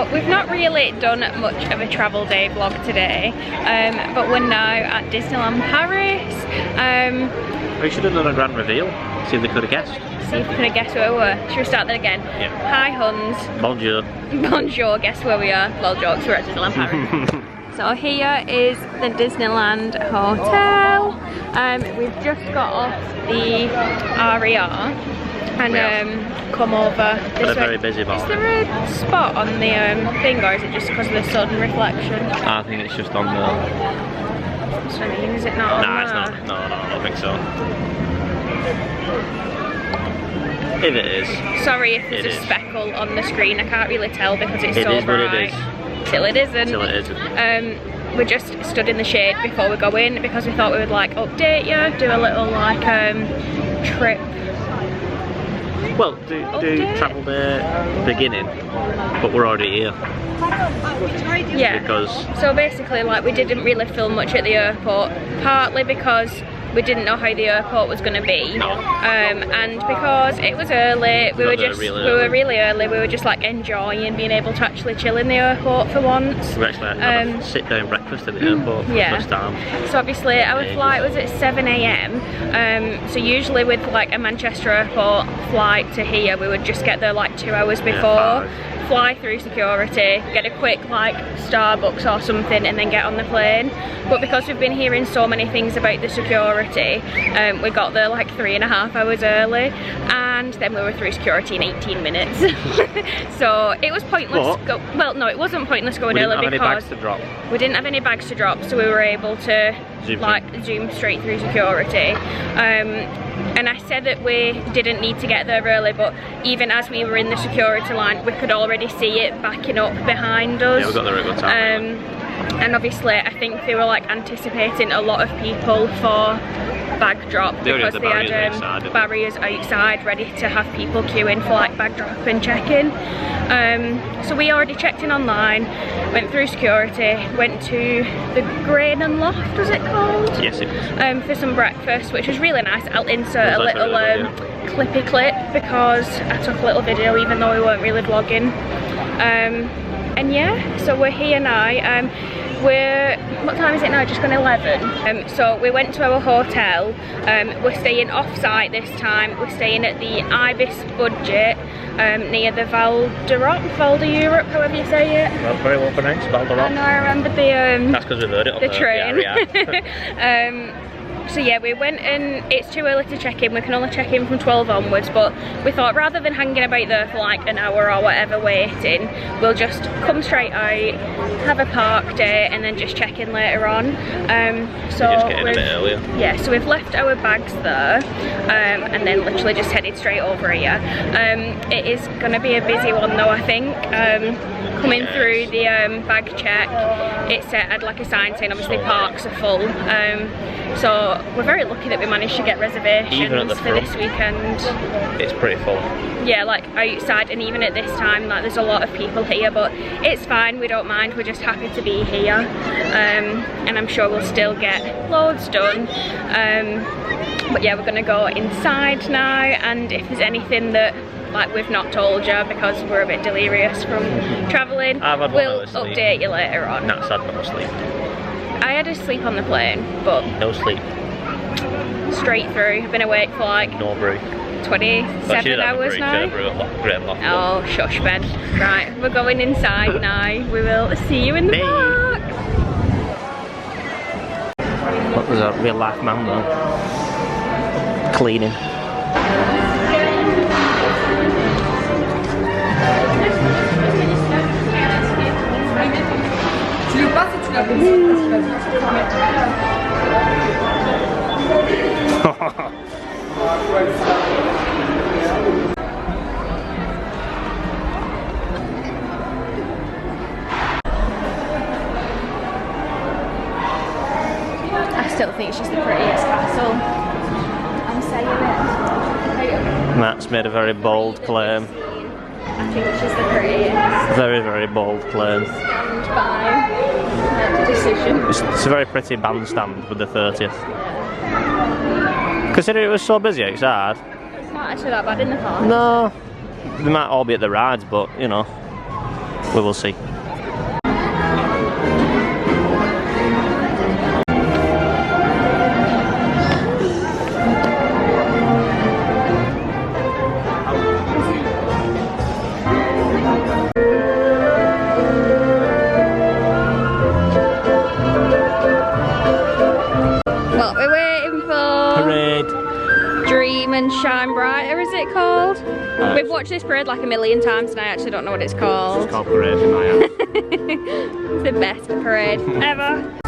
So we've not really done much of a travel day vlog today, but we're now at Disneyland Paris. We should have done a grand reveal, see if they could have guessed. See if we could have guessed where we were. Should we start that again? Yeah. Hi Huns. Bonjour. Bonjour, guess where we are? Well, jokes, we're at Disneyland Paris. So here is the Disneyland Hotel. We've just got off the RER and come over this way. Very busy morning. Is there a spot on the thing, or is it just because of the sun reflection? I think it's just on the... That's what I mean, is it not on Nah, it's not. No, I don't think so. If it is. Sorry if there's a speckle on the screen, I can't really tell because it's so bright. It is. Till it isn't. Till it isn't. We just stood in the shade before we go in because we thought we would like update you, do a little like trip. Well, do travel day beginning, but we're already here. Yeah. Because so basically, like, we didn't really film much at the airport, partly because we didn't know how the airport was going to be, and because it was early. We were really early. We were just like enjoying being able to actually chill in the airport for once. We actually had a sit-down breakfast at the airport for the first time. So obviously our flight was at 7 AM. So usually with like a Manchester airport flight to here, we would just get there like 2 hours before. Fly through security, get a quick like Starbucks or something, and then get on the plane. But because we've been hearing so many things about the security, we got there like 3.5 hours early, and then we were through security in 18 minutes. So it was pointless. Well, no, it wasn't pointless going early because we didn't have any bags to drop, so we were able to zoom straight through security. And I said that we didn't need to get there early, but even as we were in the security line, we could already see it backing up behind us. Yeah, we got there at a good time. And obviously, I think they were like anticipating a lot of people for bag drop because they had barriers outside ready to have people queuing for like bag drop and check-in. So we already checked in online, went through security, went to the Grain and Loft, was it called? Yes, it was. For some breakfast, which was really nice. I'll insert a little clippy clip because I took a little video even though we weren't really vlogging. And yeah, so we're here now. What time is it now? Just gone 11. So we went to our hotel. We're staying off-site this time. We're staying at the Ibis Budget near the Val d'Europe, however you say it. Well, very well pronounced, Val d'Europe. I know, I remember the that's because we've heard it on the train. Yeah. So yeah, we went and it's too early to check in. We can only check in from 12 onwards, but we thought rather than hanging about there for like an hour or whatever waiting, we'll just come straight out, have a park day, and then just check in later on. So just get in a bit earlier. Yeah, so we've left our bags there, and then literally just headed straight over here. It is going to be a busy one though, I think. Coming through the bag check, it had like a sign saying obviously parks are full. So we're very lucky that we managed to get reservations for this weekend. It's pretty full. Yeah, like outside, and even at this time, like there's a lot of people here, but it's fine, we don't mind, we're just happy to be here. And I'm sure we'll still get loads done. But yeah, we're gonna go inside now, and if there's anything that like we've not told you because we're a bit delirious from travelling, we'll update you later on. That's had no sleep. I had to sleep on the plane, but no sleep. Straight through. I've been awake for like 27 hours now. Oh, shush, Ben. Right, we're going inside now. We will see you in the park. Look, there's a real life man though. Cleaning. I still think she's the prettiest castle. I'm saying it. Matt's made a very bold claim. I think she's the prettiest. Very, very bold claim. Stand by that decision. It's a very pretty bandstand with the 30th. Considering it was so busy outside. It's not actually that bad in the park. No. They might all be at the rides, but you know. We will see. What we're waiting for? Parade. Dream and Shine Brighter, is it called? We've watched this parade like a million times and I actually don't know what it's called. It's called Parade in my house. It's the best parade ever.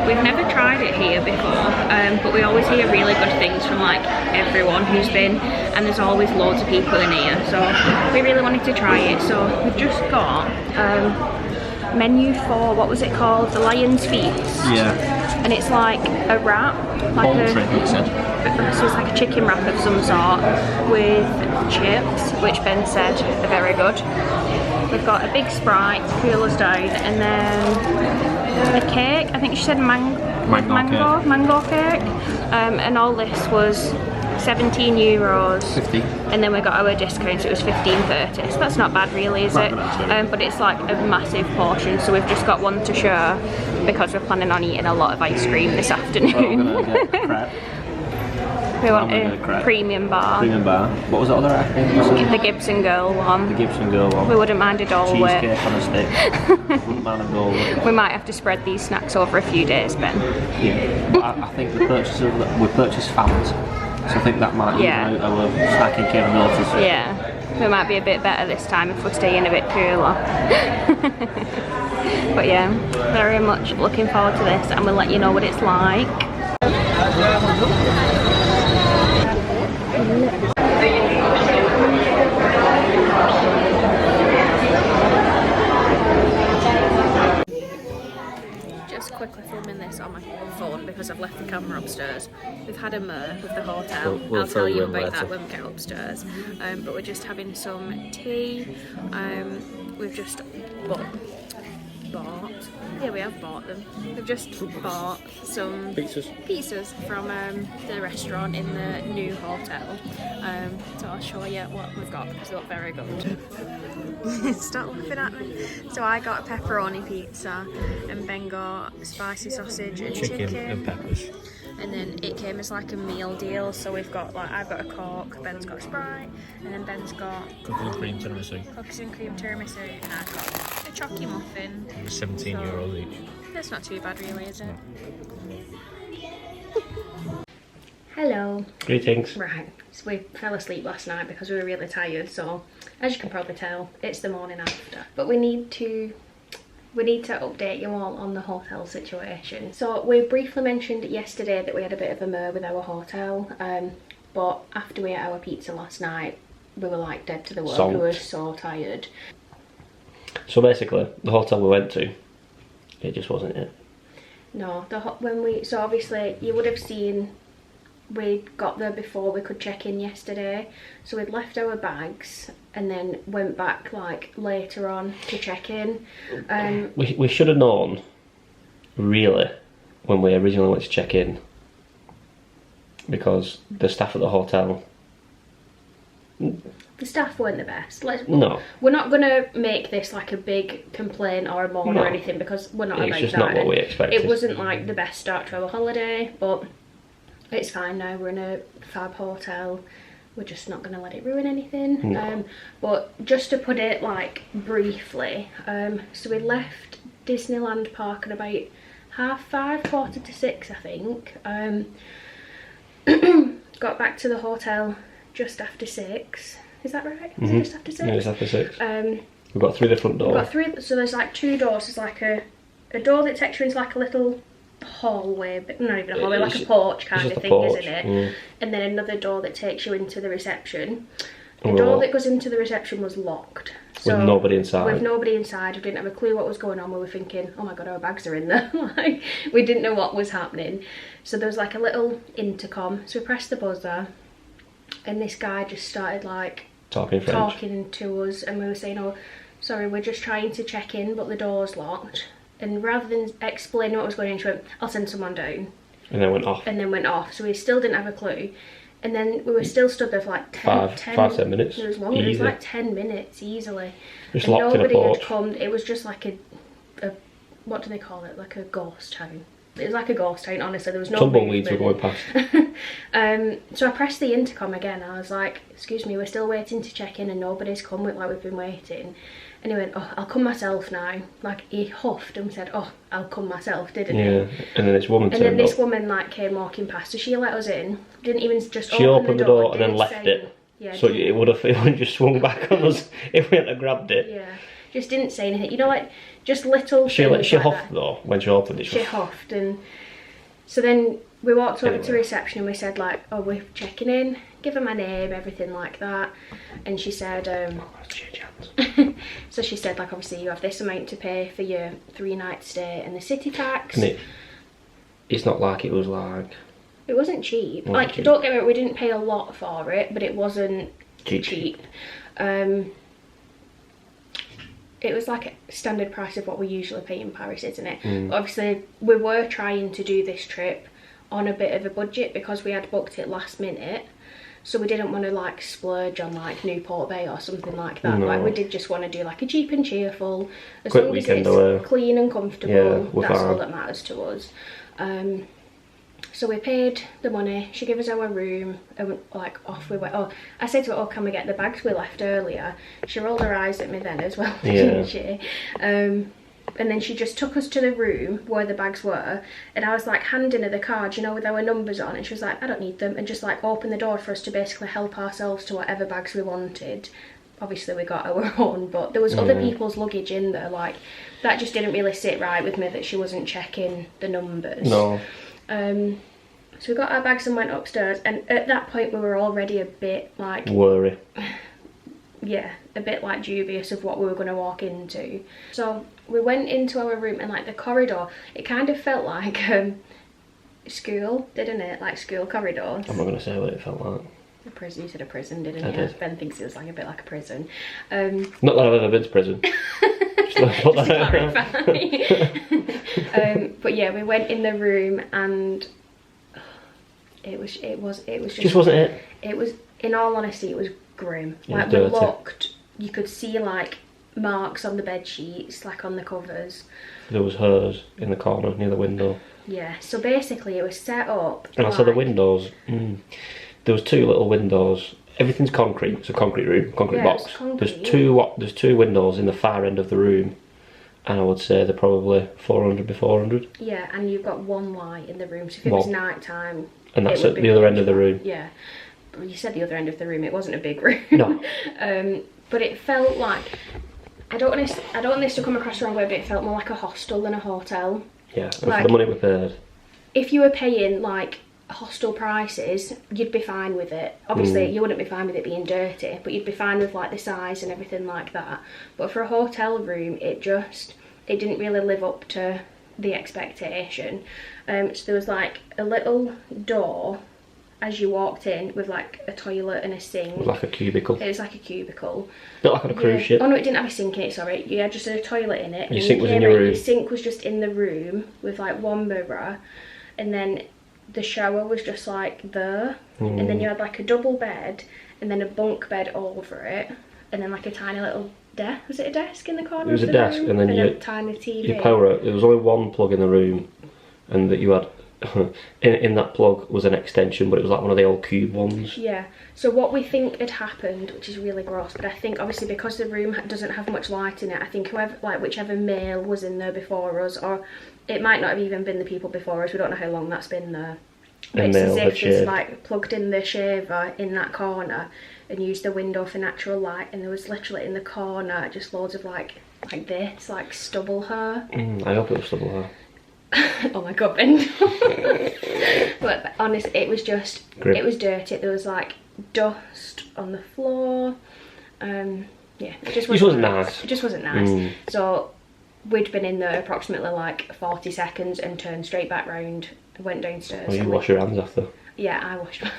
We've never tried it here before, but we always hear really good things from like everyone who's been, and there's always loads of people in here, so we really wanted to try it. So we've just got menu for, what was it called, the Lion's Feast. Yeah. And it's like a wrap, like so it's like a chicken wrap of some sort with chips, which Ben said are very good. We've got a big Sprite, cooler's down, and then a cake. I think she said mango cake. And all this was €17. 50. And then we got our discount, so it was $15.30. So that's not bad really, is it? But it's like a massive portion, so we've just got one to share because we're planning on eating a lot of ice cream this afternoon. Well, we're gonna get crap. We want a premium bar. Premium bar. What was the other item? The Gibson Girl one. The Gibson Girl one. We wouldn't mind a Dole Whip. Cheesecake on a stick. Wouldn't mind a Dole Whip. We might have to spread these snacks over a few days, Ben. Yeah. But I think we purchased fans. So I think that might be our snacking capabilities. Yeah, we might be a bit better this time if we're staying a bit cooler. But yeah, very much looking forward to this, and we'll let you know what it's like. Just quickly filming this on my phone because I've left the camera upstairs. We've had a mur with the hotel. I'll tell you about that when we get upstairs. But we're just having some tea. We've just bought. Yeah, we have bought them. We've just bought some pizzas from the restaurant in the new hotel. So I'll show you what we've got because they look very good. Stop laughing at me. So I got a pepperoni pizza and Ben got spicy sausage and chicken and peppers. And then it came as like a meal deal. So we've got like, I've got a Coke, Ben's got a Sprite, and then Ben's got cookies and cream tiramisu. Cookies and cream tiramisu, and I've got a chocky muffin. It was €17 each. That's not too bad really, is it? Hello. Greetings. Right, so we fell asleep last night because we were really tired, so as you can probably tell, it's the morning after. But we need to update you all on the hotel situation. So we briefly mentioned yesterday that we had a bit of a mur with our hotel, but after we ate our pizza last night, we were like dead to the world. We were so tired. So basically, the hotel we went to, it just wasn't it. No, so obviously you would have seen we got there before we could check in yesterday, so we'd left our bags and then went back like later on to check in. We should have known, really, when we originally went to check in, because the staff at the hotel, the staff weren't the best. No. We're not going to make this like a big complaint or a moan or anything, because we're not about that. It's just not what we expected. It wasn't like the best start to our holiday, but it's fine now. We're in a fab hotel. We're just not going to let it ruin anything. No. But just to put it like briefly, so we left Disneyland Park at about 5:30, 5:45, I think. Got back to the hotel just after 6. Is that right? Is it just after 6? Yeah, it's after 6. We've got through the front door. We've got through, so there's like 2 doors. There's like a door that takes you into like a little hallway, but not even a hallway, like a porch kind of thing, isn't it? And then another door that takes you into the reception. The door that goes into the reception was locked. So with nobody inside. With nobody inside. We didn't have a clue what was going on. We were thinking, oh my god, our bags are in there. Like, we didn't know what was happening. So there was like a little intercom. So we pressed the buzzer, and this guy just started like talking to us, and we were saying, oh, sorry, we're just trying to check in, but the door's locked. And rather than explaining what was going on, she went, I'll send someone down. And then went off. So we still didn't have a clue. And then we were still stood there for like 10 minutes. It was longer. It was like 10 minutes easily. Just locked in a porch. Nobody had come. It was just like a what do they call it? Like a ghost town. It was like a ghost town, honestly. There was no tumbleweeds were going past. So I pressed the intercom again. I was like, excuse me, we're still waiting to check in and nobody's come. Like, we've been waiting. And he went, oh, I'll come myself now. Like, he huffed and said, oh, I'll come myself, didn't he? Yeah, and then this woman turned up. And then this woman, like, came walking past. So she let us in. Didn't even just She opened the door and then left say, it. Yeah, so it would have just swung back on us if we hadn't grabbed it. Yeah, just didn't say anything. You know, like, just little She like huffed, though, when she opened it. She huffed. And so then we walked over to reception and we said, like, oh, we're checking in. Give her my name, everything like that. And she said, so she said, like, obviously you have this amount to pay for your 3-night stay and the city tax. And it's not like it was like... It wasn't cheap. Like, don't get me wrong, we didn't pay a lot for it, but it wasn't cheap. It was like a standard price of what we usually pay in Paris, isn't it? But obviously, we were trying to do this trip on a bit of a budget because we had booked it last minute. So we didn't want to like splurge on like Newport Bay or something like that. No. Like, we did just want to do like a cheap and cheerful, as long as it's clean and comfortable. Yeah, that's all that matters to us. So we paid the money. She gave us our room, and like off we went. Oh, I said to her, "Oh, can we get the bags we left earlier?" She rolled her eyes at me then as well, didn't she? and then she just took us to the room where the bags were, and I was like handing her the card, you know, with our numbers on, and she was like, I don't need them, and just like opened the door for us to basically help ourselves to whatever bags we wanted. Obviously we got our own, but there was other people's luggage in there. Like, that just didn't really sit right with me, that she wasn't checking the numbers. No. So we got our bags and went upstairs, and at that point we were already a bit like... worry. Yeah, a bit like dubious of what we were going to walk into. So we went into our room, and like the corridor, it kind of felt like school, didn't it? Like school corridors. I'm not going to say what it felt like. A prison. You said a prison, didn't I you? did. Ben thinks it was like a bit like a prison. Not that I've ever been to prison. Just to clarify. But yeah, we went in the room, and it was just wasn't it. It was, in all honesty, it was grim. Like, we looked, you could see like marks on the bed sheets, like on the covers. There was hers in the corner near the window. Yeah, so basically it was set up. And I saw the windows. There was 2 little windows. Everything's concrete. It's a concrete room, concrete box. There's two windows in the far end of the room, and I would say they're probably 400 by 400. Yeah, and you've got one light in the room, so if it was night time. And that's at the other end of the room. Yeah. You said the other end of the room, it wasn't a big room. No. But it felt like, I don't want this to come across the wrong way, but it felt more like a hostel than a hotel. Yeah, and like, for the money we paid. If you were paying like hostel prices, you'd be fine with it. Obviously you wouldn't be fine with it being dirty, but you'd be fine with like the size and everything like that. But for a hotel room, it didn't really live up to the expectation. So there was like a little door as you walked in with like a toilet and a sink. It was like a cubicle. It was like a cubicle. A bit like on a cruise ship. Oh no, it didn't have a sink in it, sorry. You had just a toilet in it. And your sink was in your room. Your sink was just in the room with like one mirror, and then the shower was just like there. And then you had like a double bed, and then a bunk bed over it, and then like a tiny little desk. Was it a desk in the corner? It was a desk, and then a tiny TV. Your power. There was only one plug in the room, and that you had. in that plug was an extension, but it was like one of the old cube ones. Yeah, so what we think had happened, which is really gross, but I think obviously because the room doesn't have much light in it, I think whichever male was in there before us, or it might not have even been the people before us, we don't know how long that's been there, but it's as if it's like plugged in the shaver in that corner and used the window for natural light, and there was literally in the corner just loads of like this, like stubble hair. I hope it was stubble hair. Oh my god, Ben. But honestly, it was just grim. It was dirty. There was like dust on the floor. Yeah, it just wasn't nice. It just wasn't nice. So we'd been in there approximately like 40 seconds and turned straight back round, went downstairs. Oh, you wash your hands after? Yeah, I washed my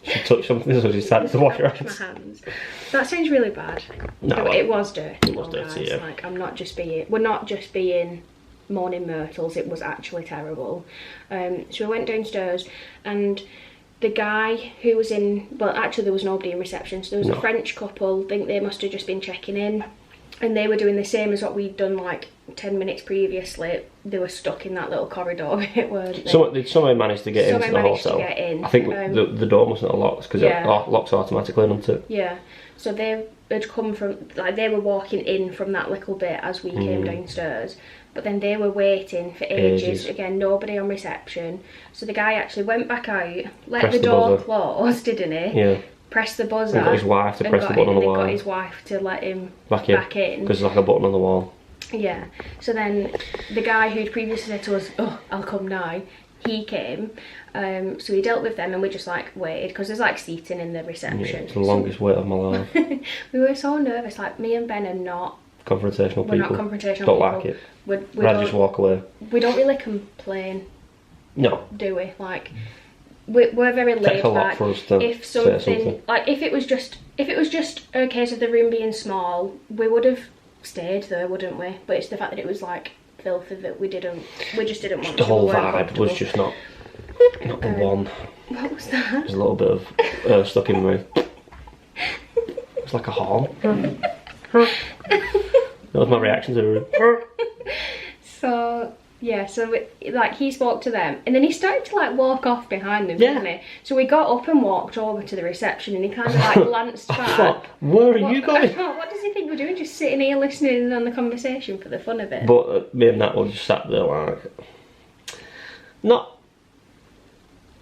She touched something, so she started to wash her hands. My hands. That sounds really bad. No, it was dirty. It was dirty, guys. yeah. Like, we're not just being morning myrtles, it was actually terrible. So we went downstairs, and the guy who was in, well actually there was nobody in reception, so there was a French couple, I think they must have just been checking in, and they were doing the same as what we'd done like 10 minutes previously. They were stuck in that little corridor bit, weren't they? So did somebody manage to get into the hotel? I think the door mustn't have locked, because it locks automatically, doesn't it? Yeah, so they had come from, like they were walking in from that little bit as we came downstairs. But then they were waiting for ages. Again, nobody on reception. So the guy actually went back out, let the door close, didn't he? Yeah. Pressed the buzzer. And got his wife to press the button on the wall. And got his wife to let him back in. Because there's like a button on the wall. Yeah. So then the guy who'd previously said to us, oh, I'll come now, he came. So he dealt with them, and we just like waited, because there's like seating in the reception. Yeah, it's the longest wait of my life. We were so nervous. Like, me and Ben are not confrontational people. We're not confrontational don't people. Like it. We rather just walk away. We don't really complain. No. Do we? Like, we're very laid back. Takes a lot for us to if something, like if it was just a case of the room being small, we would have stayed there, wouldn't we? But it's the fact that it was like filthy that we just didn't want to. The whole vibe was just not the one. What was that? There's a little bit of stuck in me. It's like a horn. That was my reaction to the room. So Yeah, so like he spoke to them and then he started to like walk off behind them, didn't he? So we got up and walked over to the reception and he kind of like glanced back. Where are you going? What does he think we're doing? Just sitting here listening in on the conversation for the fun of it. But me and Nat were just sat there like,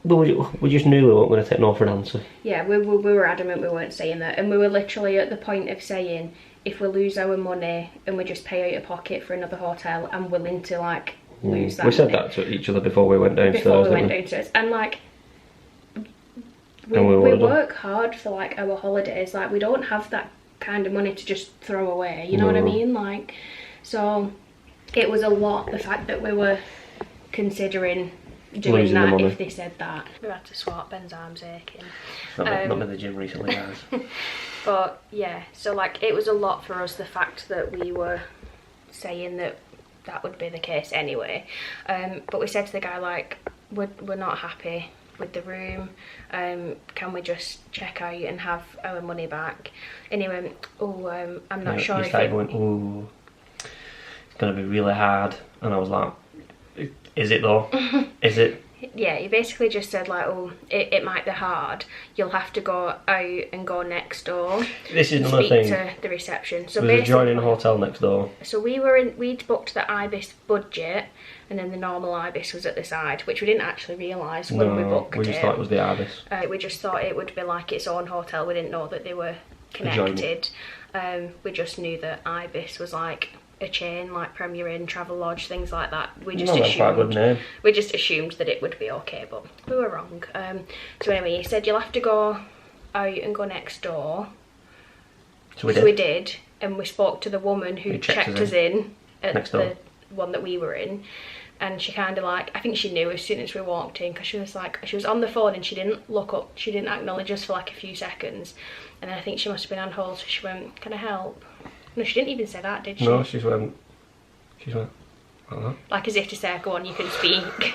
we just knew we weren't going to take no for an answer. Yeah, we were adamant we weren't saying that, and we were literally at the point of saying, if we lose our money and we just pay out of pocket for another hotel, I'm willing to like lose that. We said that to each other before we went downstairs. And like we work hard for like our holidays. Like we don't have that kind of money to just throw away. You know what I mean? Like, so it was a lot. The fact that we were considering doing losing that if they said that. We had to swap. Ben's arm's aching. Not been the gym recently, guys. But yeah, so like it was a lot for us, the fact that we were saying that would be the case anyway. But we said to the guy like, we're not happy with the room, can we just check out and have our money back? And he went, I'm not sure if it... went, ooh, it's gonna be really hard. And I was like, is it though? Is it? Yeah, he basically just said like, it might be hard. You'll have to go out and go next door. This is another thing. Speak to the reception. So there's a joining hotel next door. So we'd booked the Ibis budget, and then the normal Ibis was at the side, which we didn't actually realise when we booked it. We just thought it was the Ibis. We just thought it would be like its own hotel. We didn't know that they were connected. We just knew that Ibis was like a chain, like Premier Inn, Travelodge, things like that. We just assumed that it would be okay, but we were wrong. So anyway, he said you'll have to go out and go next door. So we did, and we spoke to the woman who checked us in at the one that we were in, and she kind of like, I think she knew as soon as we walked in, because she was on the phone and she didn't look up, she didn't acknowledge us for like a few seconds, and then I think she must have been on hold, so she went, can I help? No, she didn't even say that, did she? No, she went, like as if to say, go on, you can speak.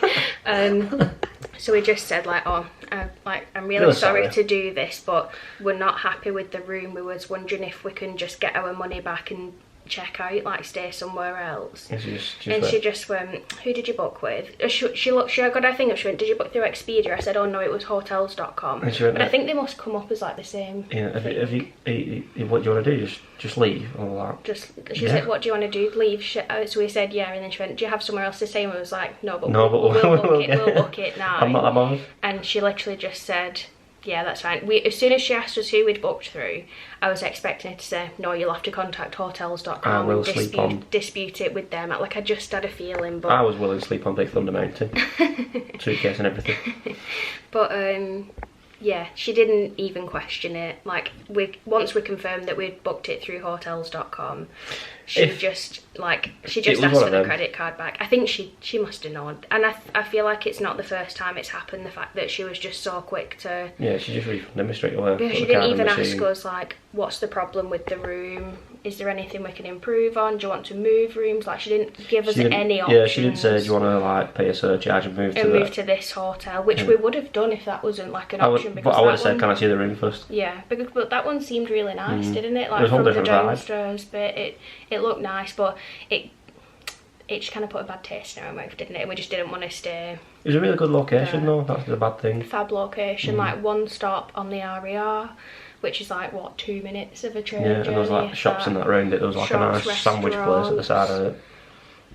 So we just said like, I'm really sorry to do this, but we're not happy with the room. We was wondering if we can just get our money back and check out, like stay somewhere else. And she just went, who did you book with? She got her thing up, she went, did you book through Expedia? I said, oh no, it was hotels.com. But I think they must come up as like the same. Yeah, what do you want to do? Just leave? Or like, she said, what do you want to do? Leave? So we said yeah, and then she went, do you have somewhere else to stay? And we was like, no, but we'll book it now. I'm not that bothered. And she literally just said, yeah, that's fine. As soon as she asked us who we'd booked through, I was expecting her to say, no, you'll have to contact hotels.com and dispute it with them. Like, I just had a feeling, but... I was willing to sleep on Big Thunder Mountain. Suitcase and everything. But, yeah, she didn't even question it. Like, once we confirmed that we'd booked it through hotels.com, she just asked for the credit card back. I think she must have known. And I feel like it's not the first time it's happened, the fact that she was just so quick to... Yeah, she just refunded me straight away. Because she didn't even ask us, like, what's the problem with the room? Is there anything we can improve on? Do you want to move rooms? Like, she didn't give us any options. Yeah, she didn't say, do you want to, like, pay a surcharge and move to this hotel, which we would have done if that wasn't, like, an option. But I would have said, can I see the room first? Yeah, but that one seemed really nice, didn't it? Like, from the downstairs bit, it looked nice, but it just kind of put a bad taste in our mouth, didn't it? We just didn't want to stay. It was a really good location, though. That's the bad thing. Fab location, like one stop on the RER, which is like, what, 2 minutes of a train journey? Yeah, and there was like shops in that round it. There was like a nice sandwich place at the side of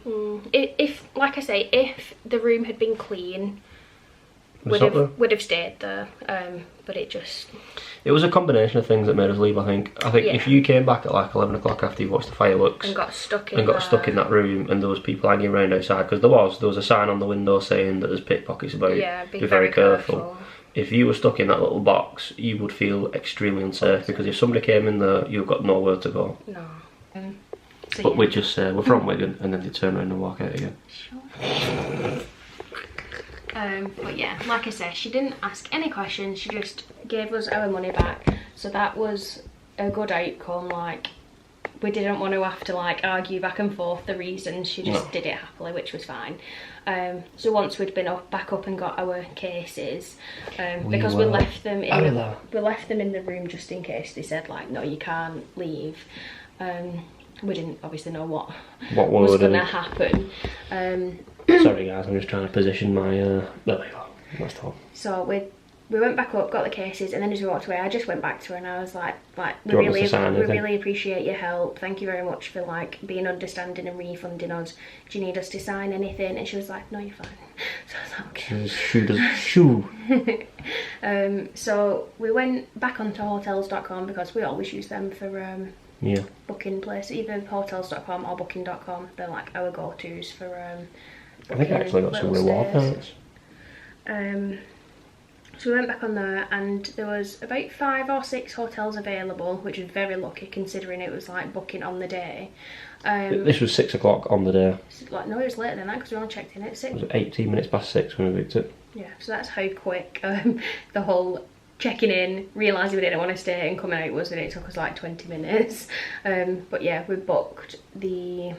it. If, like I say, if the room had been clean, would have stayed there. But it was a combination of things that made us leave. I think if you came back at like 11 o'clock after you watched the fireworks and got stuck in that room, and there was people hanging around outside, because there was a sign on the window saying that there's pickpockets about. Yeah, be very careful. If you were stuck in that little box, you would feel extremely unsafe, because if somebody came in there, you've got nowhere to go. No. But we just we're from Wigan, and then they turn around and walk out again. Sure. But yeah, like I said, she didn't ask any questions, she just gave us our money back. So that was a good outcome. Like, we didn't want to have to like argue back and forth the reasons. She just did it happily, which was fine. So once we'd been back up and got our cases, because we left them in the room just in case they said like, no, you can't leave. We didn't obviously know what was going to happen. Sorry guys, I'm just trying to position my, there we go, that's top. So we went back up, got the cases, and then as we walked away, I just went back to her and I was like, we really appreciate your help. Thank you very much for like being understanding and refunding us. Do you need us to sign anything? And she was like, no, you're fine. So I was like, okay. Shoo. So we went back onto hotels.com because we always use them for booking places, either hotels.com or booking.com. They're like our go-tos for I think I actually got some reward points. So we went back on there and there was about 5 or 6 hotels available, which was very lucky considering it was like booking on the day. This was 6 o'clock on the day. Like, no, it was later than that because we only checked in at 6. It was 18 minutes past 6 when we booked it. Yeah, so that's how quick the whole checking in, realising we didn't want to stay and coming out was, and it took us like 20 minutes. But yeah, we booked the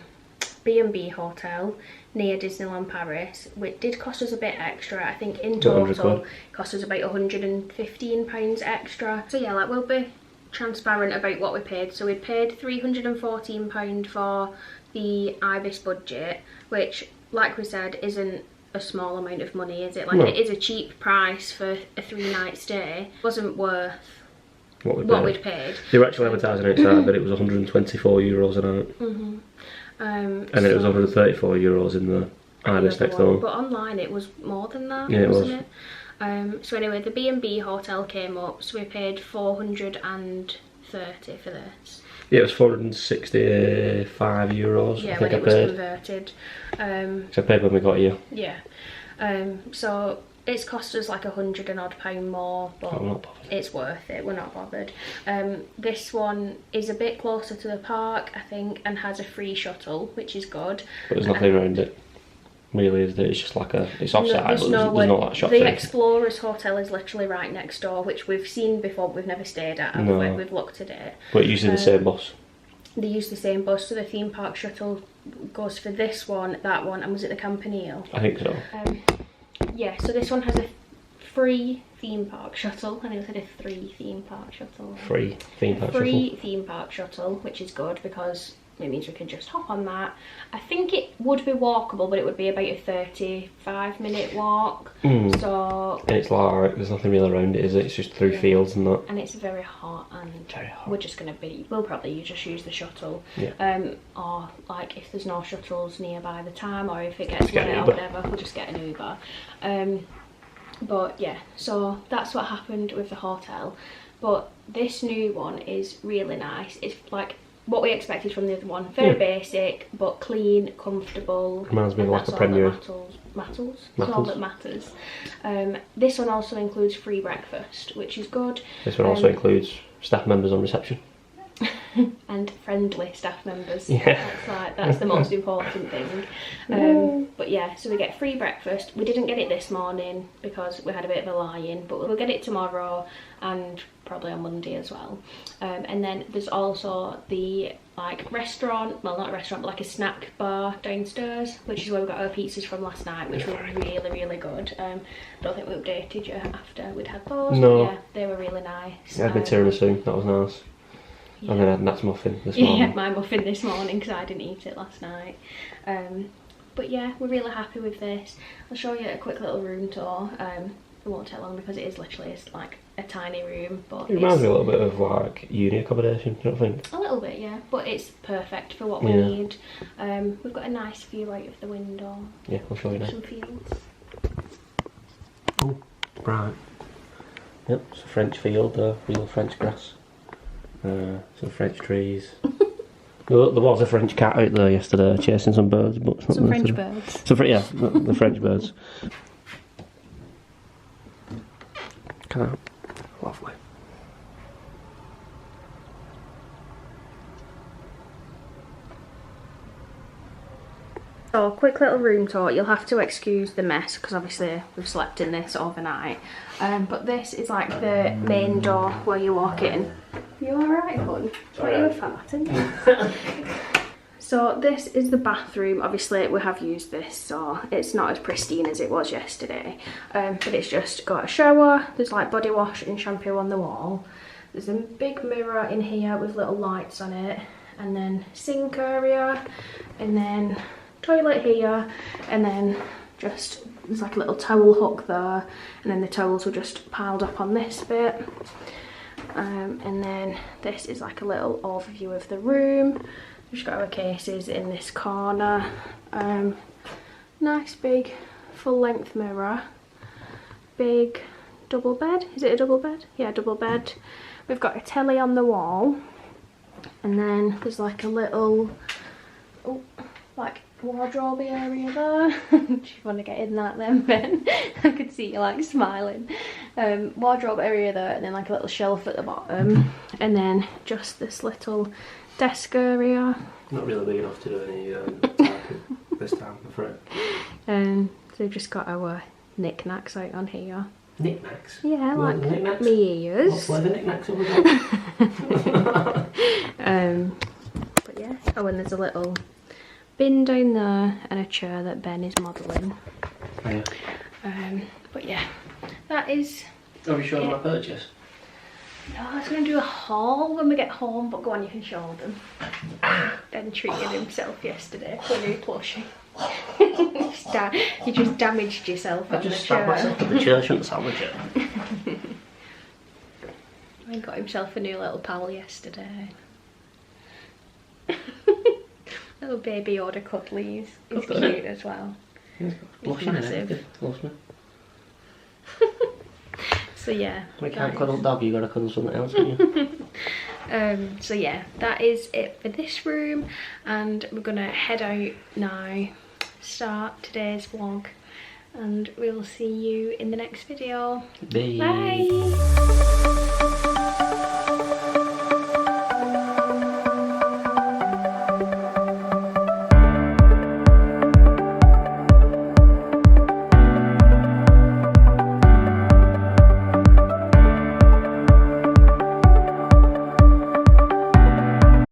B&B hotel near Disneyland Paris, which did cost us a bit extra. I think in total it cost us about £115 extra. So yeah, like, we'll be transparent about what we paid. So we paid £314 for the Ibis budget, which, like we said, isn't a small amount of money, is it? Like, it is a cheap price for a 3-night stay. It wasn't worth what we'd paid. They were actually advertising outside that it was €124 a night. And then it was €134 in the Ibis next door. But online it was more than that, yeah, wasn't it? So anyway, the B&B hotel came up, so we paid $430 for this. Yeah, it was €465. Yeah, when it was converted. So I paid when we got here. Yeah. So it's cost us like £100 and odd more, but it's worth it. We're not bothered. This one is a bit closer to the park, I think, and has a free shuttle, which is good. But there's nothing around it. Really, is there? It's just like it's offside, but there's not that shop. The Explorers Hotel is literally right next door, which we've seen before, but we've never stayed at. No. We've looked at it. But using the same bus. They use the same bus, so the theme park shuttle goes for this one, that one, and was it the Campanile? I think so. Yeah, so this one has a free theme park shuttle. I think I said a 3 theme park shuttle. Free theme park shuttle, which is good because it means we can just hop on that. I think it would be walkable, but it would be about a 35-minute walk. So, and it's like, there's nothing really around it, is it? It's just through fields and that. And it's very hot, and we're just going to we'll probably just use the shuttle. Yeah. Or like if there's no shuttles nearby the time, or if it gets late or whatever, we'll just get an Uber. But yeah, so that's what happened with the hotel. But this new one is really nice. It's like what we expected from the other one. Very basic, but clean, comfortable. Reminds me of like a Premier. That's all that matters. This one also includes free breakfast, which is good. This one also includes staff members on reception. And friendly staff members. Yeah. That's the most important thing. But yeah, so we get free breakfast. We didn't get it this morning because we had a bit of a lie-in, but we'll get it tomorrow and probably on Monday as well. And then there's also the restaurant, well, not a restaurant, but like a snack bar downstairs, which is where we got our pizzas from last night, which were really, really good. I don't think we updated you after we'd had those. No. But yeah, they were really nice. Yeah, I had my tiramisu, that was nice. Yeah. And then I had Nat's muffin this morning. Yeah, my muffin this morning because I didn't eat it last night. But yeah, we're really happy with this. I'll show you a quick little room tour. It won't take long because it is literally like a tiny room. But it reminds me a little bit of like uni accommodation, do you not think? A little bit, yeah. But it's perfect for what we need. We've got a nice view out of the window. Yeah, I'll show you now. Some fields. Oh, right. Yep, it's a French field, real French grass. Some French trees. There was a French cat out there yesterday chasing some birds, but it's not some French birds. Yeah, the French birds. Lovely. So, quick little room tour. You'll have to excuse the mess because obviously we've slept in this overnight. But this is like the main door where you walk in. You alright, hon? What are you farting? So this is the bathroom. Obviously we have used this, so it's not as pristine as it was yesterday. But it's just got a shower. There's like body wash and shampoo on the wall. There's a big mirror in here with little lights on it. And then sink area. And then toilet here, and then just there's like a little towel hook there, and then the towels were just piled up on this bit. And then this is like a little overview of the room. Just got our cases in this corner. Nice big full length mirror. Big double bed. Is it a double bed? Yeah, double bed. We've got a telly on the wall. And then there's like a little, oh, like wardrobe area there. Do you want to get in that then, Ben? I could see you like smiling. Wardrobe area there, and then like a little shelf at the bottom, and then just this little desk area. Not really big enough to do any typing this time, I'm afraid. So we've just got our knickknacks out on here. Knickknacks? Yeah, like knickknacks? Me ears. What flavour knickknacks have we got? But yeah, oh, and there's a little bin down there and a chair that Ben is modelling. Oh, yeah. But yeah, that is. Are you showing my purchase? No, I was going to do a haul when we get home, but go on, you can show them. Ben treated himself yesterday for a new plushie. You just damaged yourself. I just stabbed myself with the chair, I shouldn't sandwich it. I got himself a new little pal yesterday. Little baby Yoda cuddlies. He's cute as well. He's massive. Loves me. So yeah. We can't cuddle dog, you gotta cuddle something else, haven't you? So yeah, that is it for this room, and we're gonna head out now, start today's vlog, and we'll see you in the next video. Bye. Bye.